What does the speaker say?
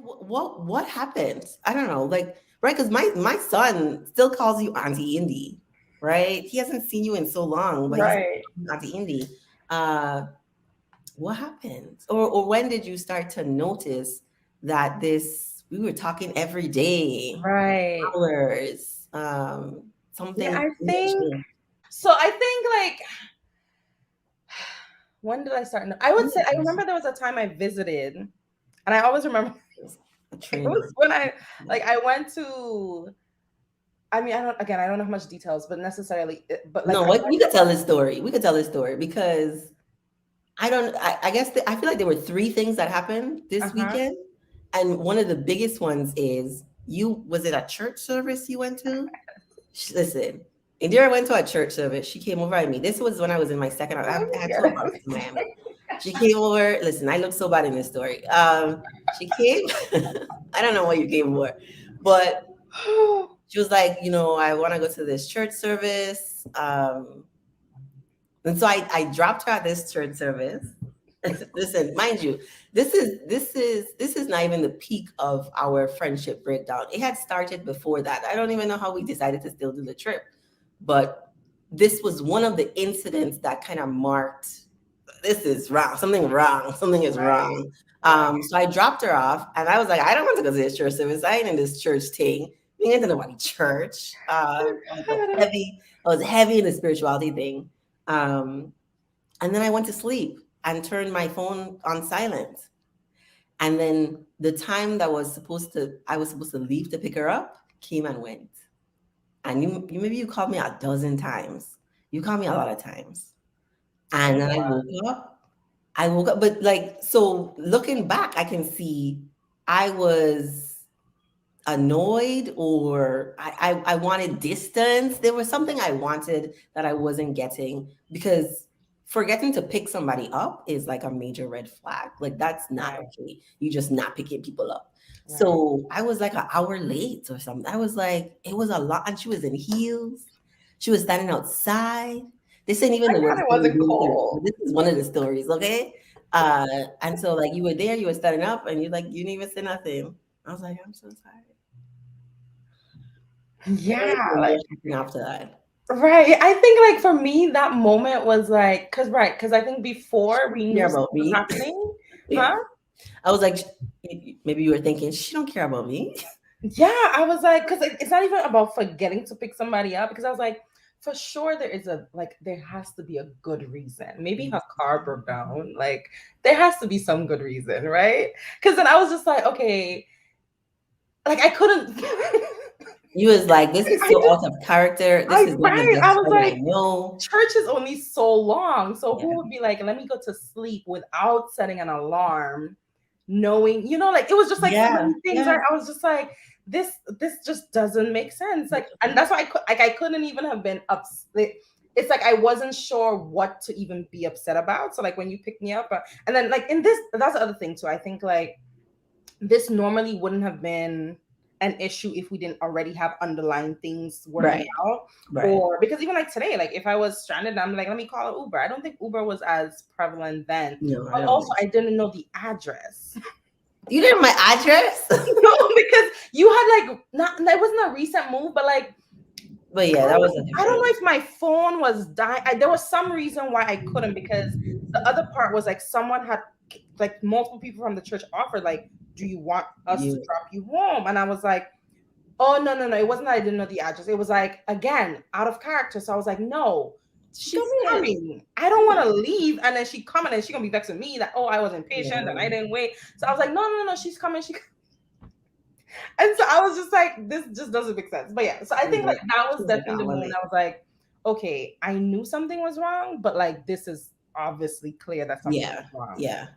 What happened? I don't know, like, right? Because my son still calls you Auntie Indy, right? He hasn't seen you in so long, but he's Right. Auntie Indy. Uh, what happened? Or when did you start to notice that this we were talking every day, Right. hours, Yeah, something I think changed. so. I think like when did I start? I would say I remember there was a time I visited, and I always remember A it train was wreck. when I went to. I mean, I don't have much details, but necessarily, but like No, I what went. we could tell this story. We could tell this story because I don't. I guess I feel like there were three things that happened this Uh-huh. weekend, and one of the biggest ones is you. Was it a church service you went to? Listen, Indira went to a church service. She came over at me. This was when I was in my second. I had two apartments in Miami. She came over. Listen, I look so bad in this story. She came. I don't know what you came for, but she was like, I want to go to this church service. And so I dropped her at this church service. Listen, mind you, this is not even the peak of our friendship breakdown. It had started before that. I don't even know how we decided to still do the trip, but this was one of the incidents that kind of marked this is wrong. Something wrong. Something is Right. wrong. Right. So I dropped her off, and I was like, I don't want to go to this church service. I ain't in this church thing. We ain't in nobody church. I was heavy in the spirituality thing. Um, and then I went to sleep and turned my phone on silent. And then the time that I was supposed to leave to pick her up came and went. And you maybe you called me a dozen times. You called me a lot of times. Oh, And then wow. I woke up, but like, so looking back, I can see I was annoyed or I wanted distance. There was something I wanted that I wasn't getting because forgetting to pick somebody up is like a major red flag. Like that's not Right. okay. You just not picking people up. Right. So I was like an hour late or something. I was like, it was a lot. And she was in heels. She was standing outside. This ain't even Thank the God worst it story wasn't really here, cold. but this is one of the stories, okay? Uh, and so like you were there, you were standing up, and you didn't even say nothing. I was like, I'm so sorry. I don't Yeah, remember like what happened after that. right. I think like for me, that moment was like, because I think She before we don't knew care something about was me. happening, Yeah. huh? I was like, maybe you were thinking, she don't care about me. Yeah, I was like, because it's not even about forgetting to pick somebody up. Because I was like, for sure there is a like there has to be a good reason. Maybe her car broke down. Like there has to be some good reason, right? Because then I was just like, okay, like I couldn't. You was like, this is I so just out of character. This is not the right. I best was friend I like, know. church is only so long. So Yeah. who would be like, let me go to sleep without setting an alarm, knowing, like it was just like so Yeah. many things, Yeah. right? I was just like, this just doesn't make sense. Like, and that's why I couldn't even have been upset. It's like I wasn't sure what to even be upset about. So like when you picked me up, and then like in this, that's the other thing too. I think like this normally wouldn't have been an issue if we didn't already have underlying things working Right. out. Right. Or because even like today, like if I was stranded, I'm like, let me call an Uber. I don't think Uber was as prevalent then. No, I But don't also, think I so. didn't know the address. You didn't have my address? Because you had like not that wasn't a recent move, but like But yeah, that was a I don't different. know if my phone was dying. There was some reason why I couldn't because the other part was like someone had like multiple people from the church offered like, do you want us to You. drop you home? And I was like, oh no, no, no. It wasn't that I didn't know the address. It was like again, out of character. So I was like, no, she's Come in. coming. I don't want to leave. And then she coming and she gonna be vexed with me that oh, I was impatient and Yeah. I didn't wait. So I was like, no, no, no, she's coming. And so I was just like, this just doesn't make sense. But yeah, so I She was think like like, that she was was like definitely an the hour moment late. I was like, okay, I knew something was wrong, but like this is obviously clear that something Yeah. was wrong. Yeah.